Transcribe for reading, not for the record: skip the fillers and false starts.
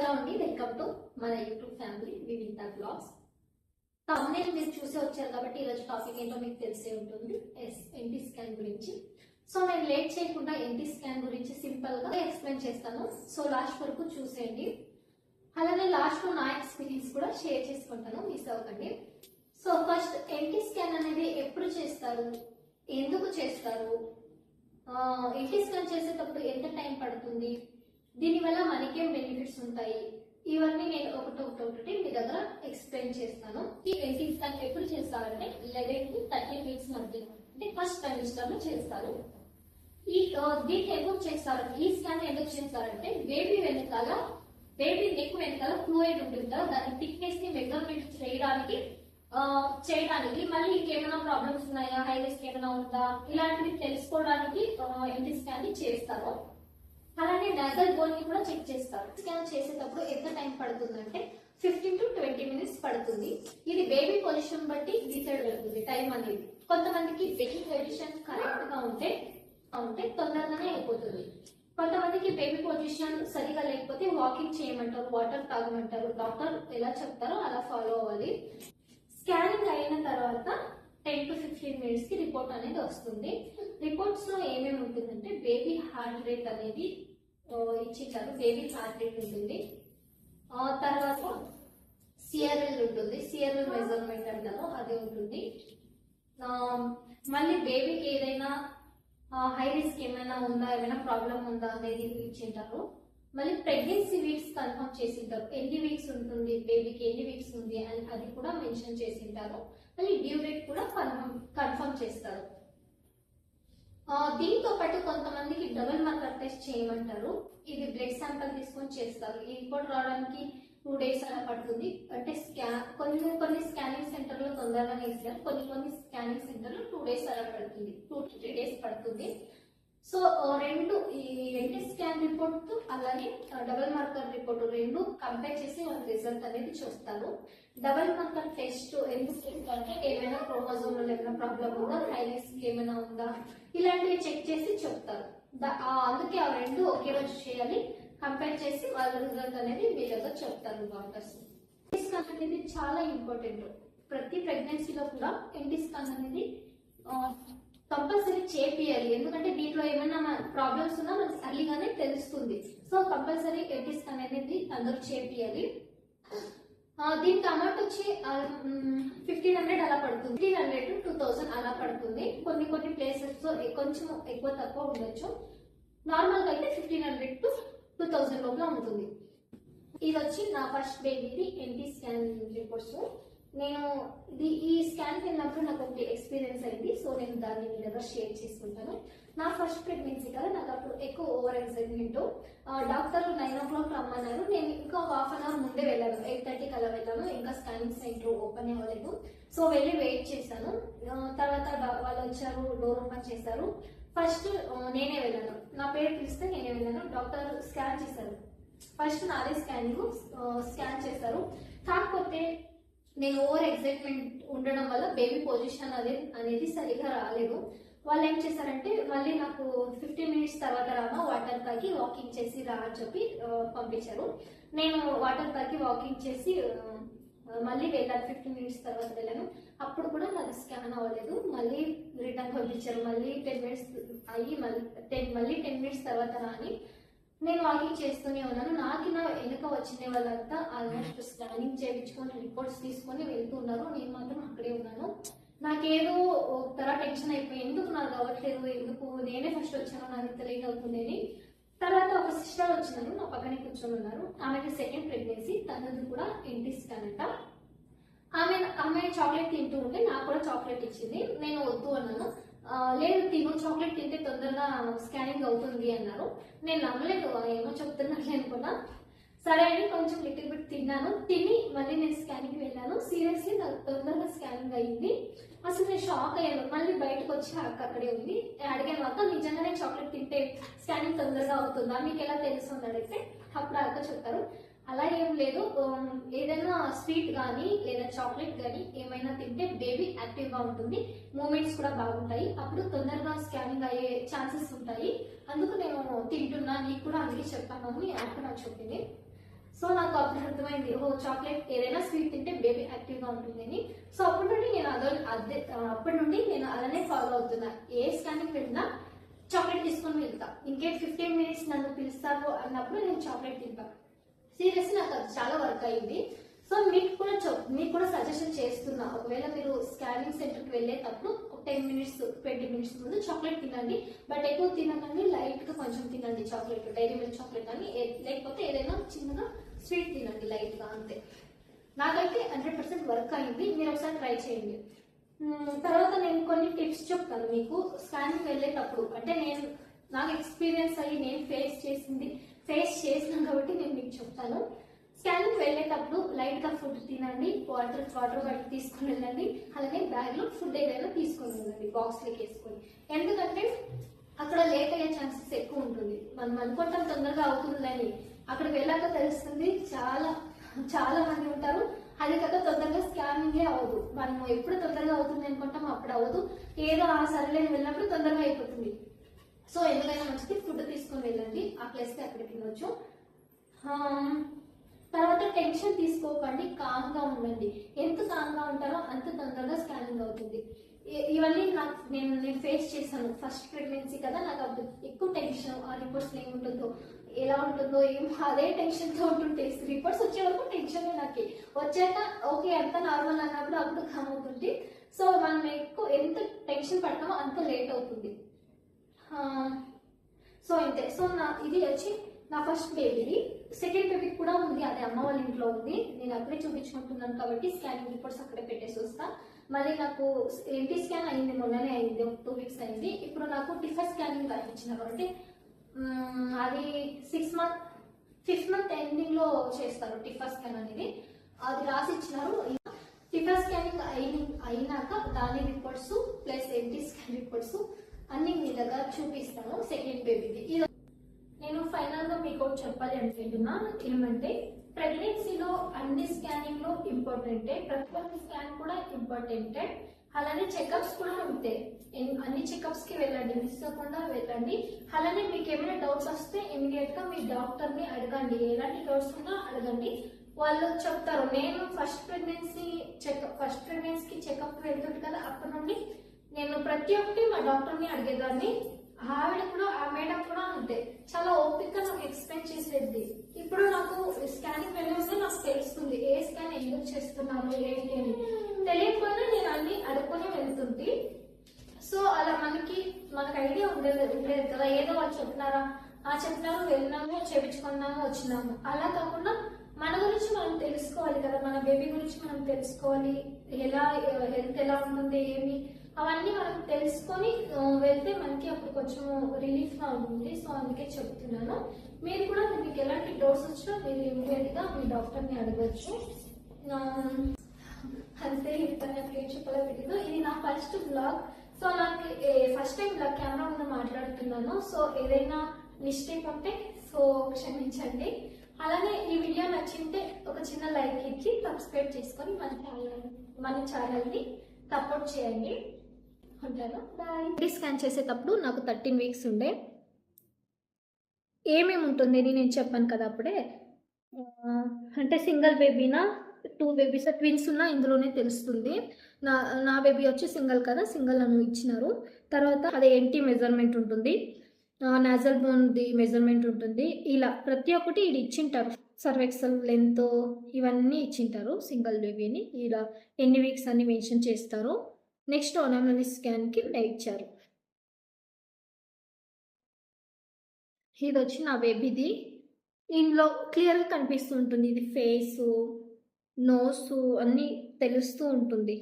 Hello అండి, welcome to మన YouTube family వివింత blogs. Thumbnail మీరు చూసి వచ్చారు కాబట్టి ఈరోజు టాపిక్ ఏంటో మీకు తెలిసే ఉంటుంది, ఎన్టీ స్కాన్ గురించి. సో నేను లేట్ చేయకుండా ఎన్టీ స్కాన్ గురించి సింపుల్ గా ఎక్స్ప్లెయిన్ చేస్తాను. సో లాస్ట్ వరకు చూసేయండి. అలానే లాస్ట్ లో నా ఎక్స్పీరియన్స్ కూడా షేర్ చేసుకుంటాను, మిస్ అవ్వకండి. సో ఫస్ట్ ఎన్టీ స్కాన్ అనేది ఎప్పుడు చేస్తారు, ఎందుకు చేస్తారు, ఎన్టీ స్కాన్ చేసేటప్పుడు ఎంత టైం పడుతుంది, దీనివల్ల మనకేం బెనిఫిట్స్ ఉంటాయి, ఇవన్నీ నేను ఒకటి మీ దగ్గర ఎక్స్ప్లెయిన్ చేస్తాను. ఈ ఎన్టీ స్కాన్ ఎప్పుడు చేస్తారంటే 11 to 13 వీక్స్ మధ్య, అంటే ఫస్ట్ ట్రైమిస్టర్ లో చేస్తారు. దీన్ని ఎందుకు చేస్తారు, ఈ స్కాన్ ఎందుకు చేస్తారంటే బేబీ నెక్ వెనకాల ఫ్లూయిడ్ ఉంటుంది కదా, దాని థిక్నెస్ ని మెజర్మెంట్ చేయడానికి మళ్ళీ ఇంకేమైనా ప్రాబ్లమ్స్ ఉన్నాయా, హై రిస్క్ ఏమైనా ఉందా, ఇలాంటివి తెలుసుకోవడానికి ఎన్టీ స్కాన్ ని చేస్తారు. అలానే నజల్ బోన్ ని కూడా చెక్ చేస్తారు. స్కాన్ చేసేటప్పుడు ఎంత టైం పడుతుందంటే 15 to 20 మినిట్స్ పడుతుంది. ఇది బేబీ పొజిషన్ బట్టి డిసైడ్ అవుతుంది టైం అనేది. కొంతమందికి బేబీ పొజిషన్ కరెక్ట్ గా ఉంటే తొందరగానే అయిపోతుంది. కొంతమందికి బేబీ పొజిషన్ సరిగా లేకపోతే వాకింగ్ చేయమంటారు, వాటర్ తాగమంటారు. డాక్టర్ ఎలా చెప్తారో అలా ఫాలో అవ్వాలి. స్కానింగ్ అయిన తర్వాత 10 to 15 మినిట్స్ కి రిపోర్ట్ అనేది వస్తుంది. రిపోర్ట్స్ లో ఏమేమి ఉంటుందంటే బేబీ హార్ట్ రేట్ అనేది ఇచ్చింటారు, బేబీ హార్ట్ రేట్ ఉంటుంది. తర్వాత సిఆర్ఎల్ ఉంటుంది, సిఆర్ఎల్ మెజర్మెంట్ అంటారు, అది ఉంటుంది. మళ్ళీ బేబీకి ఏదైనా హై రిస్క్ ఏమైనా ఉందా, ఏమైనా ప్రాబ్లం ఉందా అనేది ఇచ్చింటారు. మళ్ళీ ప్రెగ్నెన్సీ వీక్స్ కన్ఫర్మ్ చేసింటారు, ఎన్ని వీక్స్ ఉంటుంది బేబీకి, ఎన్ని వీక్స్ ఉంది అని అది కూడా మెన్షన్ చేసింటారు. మళ్ళీ డ్యూ డేట్ కూడా కన్ఫర్మ్ చేస్తారు. దీంతో పాటు కొంతమందికి డబుల్ మార్కర్ టెస్ట్ చేయమంటారు. ఇది బ్లడ్ శాంపిల్ తీసుకొని చేస్తారు. ఈ రిపోర్ట్ రావడానికి 2 days అలా పడుతుంది. అంటే కొన్ని స్కానింగ్ సెంటర్ లో తొందరగానే ఇస్తారు, కొన్ని స్కానింగ్ సెంటర్ లో 2 days అలా పడుతుంది, 2 to 3 days పడుతుంది. సో రెండు ఈ ఎన్టీ స్కాన్ రిపోర్ట్ అలానే డబుల్ మార్కర్ రిపోర్ట్ రెండు కంపేర్ చేసి వాళ్ళ రిజల్ట్ అనేది చూస్తారు. డబుల్ మార్కర్ టెస్ట్ ఎందుకు చేస్తారంటే ఏమైనా క్రోమోజోమ్ లో ఏమైనా ప్రాబ్లం ఉందా, హై రిస్క్ ఏమైనా ఉందా, ఇలాంటివి చెక్ చేసి చెప్తారు. అందుకే ఆ రెండు ఒకే రోజు చేయాలి, కంపేర్ చేసి వాళ్ళ రిజల్ట్ అనేది మీ దగ్గర చెప్తారు డాక్టర్స్. ఎన్టీ స్కాన్ అనేది చాలా ఇంపార్టెంట్. ప్రతి ప్రెగ్నెన్సీలో కూడా ఎన్టీ స్కాన్ అనేది కంపల్సరీ చేపియాలి. ఎందుకంటే దీంట్లో ఏమైనా ప్రాబ్లమ్స్ ఉన్నా మనకి అర్లీగానే తెలుస్తుంది. సో కంపల్సరీ ఎన్టీ స్కాన్ అనేది అందరూ చేపియాలి. దీనికి అమౌంట్ వచ్చి 1500 అలా పడుతుంది, 1500 to 2000 అలా పడుతుంది. కొన్ని ప్లేసెస్ లో కొంచెం ఎక్కువ తక్కువ ఉండొచ్చు. నార్మల్ గా అయితే 1500 to 2000 లోపల ఉంటుంది. ఇది వచ్చి నా ఫస్ట్ బేబీది ఎన్టీ స్కాన్ రిపోర్ట్స్. నేను ఈ స్కాన్ వెళ్ళినప్పుడు నాకు ఒకటి ఎక్స్పీరియన్స్ అయింది. సో నేను దాన్ని మీ దగ్గర షేర్ చేసుకుంటాను. నా ఫస్ట్ ప్రెగ్నెన్సీ కదా, నాకు అప్పుడు ఎక్కువ ఓవర్ ఎక్సైట్మెంట్. డాక్టర్ 9 o'clock రమ్మన్నారు. నేను ఇంకా ½ an hour ముందే వెళ్ళాను, 8:30 అలా వెళ్ళాను. ఇంకా స్కానింగ్ సెంటర్ ఓపెన్ అవ్వలేదు. సో వెళ్ళి వెయిట్ చేశాను. తర్వాత వాళ్ళు వచ్చారు, డోర్ ఓపెన్ చేశారు. ఫస్ట్ నేనే వెళ్ళాను, నా పేరు పిలిస్తే నేనే వెళ్ళాను. డాక్టర్ స్కాన్ చేశారు. ఫస్ట్ నాదే స్కాన్ చేశారు. కాకపోతే నేను ఓవర్ ఎక్సైట్మెంట్ ఉండడం వల్ల బేబీ పొజిషన్ అనేది సరిగా రాలేదు. వాళ్ళు ఏం చేశారంటే మళ్ళీ నాకు 15 మినిట్స్ తర్వాత రామా, వాటర్ తాగి వాకింగ్ చేసి రా అని చెప్పి పంపించారు. నేను వాటర్ తాగి వాకింగ్ చేసి మళ్ళీ వెళ్ళాను. 15 మినిట్స్ తర్వాత వెళ్ళాను. అప్పుడు కూడా నాకు స్కాన్ అవ్వలేదు. మళ్ళీ రిటర్న్ పంపించారు. మళ్ళీ 10 మినిట్స్ అయ్యి మళ్ళీ 10 మినిట్స్ తర్వాత రాని నేను వాకింగ్ చేస్తూనే ఉన్నాను. నాకు నా వెనుక వచ్చిన వాళ్ళంతా ఆల్మోస్ట్ స్కానింగ్ చేయించుకొని రిపోర్ట్స్ తీసుకొని వెళ్తున్నారు. నేను మాత్రం అక్కడే ఉన్నాను. నాకేదో ఒక టెన్షన్ అయిపోయి, ఎందుకు నాకు అవ్వట్లేదు, ఎందుకు నేనే ఫస్ట్ వచ్చాను, నాకు ఇంత లేట్ అవుతుంది అని. తర్వాత ఒక సిస్టర్ వచ్చినారు, నా పక్కనే కూర్చొని ఉన్నారు. ఆమెకి సెకండ్ ప్రెగ్నెన్సీ, తనది కూడా ఎన్టీ స్కాన్ అంట. ఆమె చాక్లెట్ తింటూ ఉంటే నాకు కూడా చాక్లెట్ ఇచ్చింది. నేను వద్దు అన్నాను. లేదు తిను, చాక్లెట్ తింటే తొందరగా స్కానింగ్ అవుతుంది అన్నారు. నేను నమ్మలేదు, ఏమో చెప్తున్నట్లే అనుకున్నా. సరే అని కొంచెం లిటిల్ బిట్ తిన్నాను. తిని మళ్ళీ నేను స్కానింగ్ వెళ్ళాను. సీరియస్లీ నాకు తొందరగా స్కానింగ్ అయ్యింది. అసలు నేను షాక్ అయ్యాను. మళ్ళీ బయటకు వచ్చి అక్క అక్కడే ఉంది. అడిగాను, అక్క నిజంగానే చాక్లెట్ తింటే స్కానింగ్ తొందరగా అవుతుందా, మీకు ఎలా తెలుసు అని అడిగితే అప్పుడు అక్క చెప్తారు, అలా ఏం లేదు, ఏదైనా స్వీట్ కానీ లేదా చాక్లెట్ కానీ ఏమైనా తింటే బేబీ యాక్టివ్ గా ఉంటుంది, మూమెంట్స్ కూడా బాగుంటాయి, అప్పుడు తొందరగా స్కానింగ్ అయ్యే ఛాన్సెస్ ఉంటాయి, అందుకు నేను తింటున్నా, నీకు కూడా అందుకే చెప్పాను అని అక్క నాకు చెప్పింది. సో నాకు అప్పుడు అర్థమైంది, ఓ చాక్లెట్ ఏదైనా స్వీట్ తింటే బేబీ యాక్టివ్గా ఉంటుంది అని. సో అప్పటి నుండి నేను అప్పటి నుండి నేను అలానే ఫాలో అవుతున్నా. ఏ స్కానింగ్ వెళ్ళినా చాక్లెట్ తీసుకొని వెళ్తా. ఇంకేం 15 మినిట్స్ నన్ను పిలుస్తారు అన్నప్పుడు నేను చాక్లెట్ తింటా. సీరియస్లీ నాకు అది చాలా వర్క్ అయింది. సో మీకు కూడా సజెషన్ చేస్తున్నా, ఒకవేళ మీరు స్కానింగ్ సెంటర్కి వెళ్ళేటప్పుడు 10 మినిట్స్ 20 మినిట్స్ ముందు చాక్లెట్ తినండి. బట్ ఎక్కువ తినకండి, లైట్గా కొంచెం తినండి చాక్లెట్, డైరీ మిల్క్ చాక్లెట్ అని, లేకపోతే ఏదైనా చిన్నగా స్వీట్ తినండి లైట్గా, అంతే. నాకైతే 100% వర్క్ అయింది. మీరు ఒకసారి ట్రై చేయండి. తర్వాత నేను కొన్ని టిప్స్ చెప్తాను మీకు స్కానింగ్ వెళ్ళేటప్పుడు. అంటే నాకు ఎక్స్పీరియన్స్ అయ్యి నేను ఫేస్ చేసినాను కాబట్టి నేను మీకు చెప్తాను. స్కానింగ్ వెళ్ళేటప్పుడు లైట్ గా ఫుడ్ తినండి, వాటర్ బాటిల్ తీసుకుని వెళ్ళండి. అలాగే బ్యాగ్ లో ఫుడ్ ఏదైనా తీసుకొని వెళ్ళండి, బాక్స్ లోకి వేసుకొని. ఎందుకంటే అక్కడ లేట్ అయ్యే ఛాన్సెస్ ఎక్కువ ఉంటుంది. మనం అనుకుంటాం తొందరగా అవుతుందని, అక్కడికి వెళ్ళాక తెలుస్తుంది చాలా చాలా మంది ఉంటారు. అది కాక తొందరగా స్కానింగే అవ్వదు. మనం ఎప్పుడు తొందరగా అవుతుంది అనుకుంటాం, అప్పుడు అవ్వదు. ఏదో ఆ సరిలేని వెళ్ళినప్పుడు తొందరగా అయిపోతుంది. సో ఎందుకైనా మంచిది ఫుడ్ తీసుకొని వెళ్ళండి, ఆ ప్లేస్ కి అక్కడ తినొచ్చు. తర్వాత టెన్షన్ తీసుకోకండి, కామ్ గా ఉండండి. ఎంత కామ్ గా ఉంటారో అంత తొందరగా స్కానింగ్ అవుతుంది. ఇవన్నీ నేను ఫేస్ చేశాను. ఫస్ట్ ప్రెగ్నెన్సీ కదా, నాకు అప్పుడు ఎక్కువ టెన్షన్. ఆ రిపోర్ట్స్ ఏముంటుందో, ఎలా ఉంటుందో ఏమో, అదే టెన్షన్ తో ఉంటుంటే రిపోర్ట్స్ వచ్చే వరకు టెన్షన్. నాకు వచ్చాక ఓకే అంత నార్మల్ అన్నప్పుడు అప్పుడు కామ్ అవుతుంది. సో మనం ఎంత టెన్షన్ పడతామో అంత లేట్ అవుతుంది. సో అంతే. సో ఇది వచ్చి నా ఫస్ట్ బేబీది. సెకండ్ బేబీ కూడా ఉంది, అది అమ్మ వాళ్ళ ఇంట్లో ఉంది. నేను అక్కడే చూపించుకుంటున్నాను కాబట్టి స్కానింగ్ రిపోర్ట్స్ అక్కడే పెట్టేసి వస్తా. మళ్ళీ నాకు ఎంటీ స్కాన్ అయింది, మొన్ననే అయింది, 2 వీక్స్ అయింది. ఇప్పుడు నాకు టిఫర్ స్కానింగ్ రాయించినారు. అంటే అది 5th మంత్ ఎండింగ్ లో చేస్తారు టిఫర్ స్కాన్ అనేది. అది రాసి ఇచ్చినారు. టిఫర్ స్కానింగ్ అయినాక దాని reports plus empty scan reports అన్ని మీ దగ్గర చూపిస్తాను సెకండ్ బేబీది. నేను ఫైనల్ గా మీకు చెప్పాలి అనుకుంటున్నా ఏమంటే, ప్రెగ్నెన్సీలో అన్ని స్కానింగ్ లో ఇంపార్టెంటే, ప్రతి ఒక్క స్కాన్ కూడా ఇంపార్టెంటే. అలానే చెకప్స్ కూడా అంతే. అన్ని చెకప్స్ కి వెళ్ళండి, మిస్ అవ్వకుండా వెళ్ళండి. అలానే మీకు ఏమైనా డౌట్స్ వస్తే ఇమీడియట్ గా మీ డాక్టర్ ని అడగండి. ఎలాంటి డౌట్స్ ఉన్నా అడగండి, వాళ్ళు చెప్తారు. నేను ఫస్ట్ ప్రెగ్నెన్సీకి చెకప్ వెళ్తుంది కదా, అప్పటి నుండి నేను ప్రతి ఒక్కటి మా డాక్టర్ ని అడిగేదాన్ని. ఆవిడ కూడా, ఆ మేడం కూడా అంతే, చాలా ఓపిక నాకు ఎక్స్ప్లెయిన్ చేసేది. ఇప్పుడు నాకు స్కానింగ్ వెళ్ళిస్తే నాకు తెలుస్తుంది ఏ స్కాన్ ఎందుకు చేస్తున్నారు ఏంటి అని. తెలియకపోయినా నేను అన్ని అడుక్కొని వెళ్తుంది. సో అలా మనకు ఐడియా ఉండేది కదా. ఏదో వాళ్ళు చెప్పినారు, వెళ్ళినాము, చేపించుకున్నాము, వచ్చినాము. అలా కాకుండా మన గురించి మనం తెలుసుకోవాలి కదా, మన బేబీ గురించి మనం తెలుసుకోవాలి. హెల్త్ ఎలా ఉంటుంది, ఏమి, అవన్నీ మనం తెలుసుకొని వెళ్తే మనకి అప్పుడు కొంచెం రిలీఫ్ గా ఉంటుంది. సో అందుకే చెప్తున్నాను. మీరు కూడా మీకు ఎలాంటి డౌట్స్ వచ్చినా మీరు ఇమీడియట్ గా మీ డాక్టర్ ని అడగచ్చు. అంతే, ఏం చెప్పాలో తెలీదు. ఇది నా ఫస్ట్ బ్లాగ్. సో నాకు ఫస్ట్ టైం ఇలా కెమెరా ముందు మాట్లాడుతున్నాను. సో ఏదైనా మిస్టేక్ ఉంటే సో క్షమించండి. అలానే ఈ వీడియో నచ్చింటే ఒక చిన్న లైక్ ఇచ్చి సబ్స్క్రైబ్ చేసుకొని మన ఛానల్ ని సపోర్ట్ చేయండి. ఉంటాను, బాయ్. స్కాన్ చేసేటప్పుడు నాకు 13 వీక్స్ ఉండే. ఏమేమి ఉంటుంది అని నేను చెప్పాను కదా అప్పుడే. అంటే సింగిల్ బేబీనా 2 బేబీస్ ట్విన్స్ ఉన్నా ఇందులోనే తెలుస్తుంది. నా బేబీ వచ్చి సింగిల్ కదా, సింగిల్ అని ఇచ్చినారు. తర్వాత అదే ఎన్టీ మెజర్మెంట్ ఉంటుంది, నాజల్ బోన్ది మెజర్మెంట్ ఉంటుంది. ఇలా ప్రతి ఒక్కటి ఇది ఇచ్చింటారు. సర్వెక్సల్ లెంత్ ఇవన్నీ ఇచ్చింటారు సింగిల్ బేబీని. ఇలా ఎన్ని వీక్స్ అని మెన్షన్ చేస్తారు. నెక్స్ట్ అనామలీ స్కాన్కి ఇచ్చారు. ఇది వచ్చి నా బేబీది. ఇందులో క్లియర్గా కనిపిస్తూ ఉంటుంది. ఇది ఫేసు, నోసు అన్నీ తెలుస్తూ ఉంటుంది.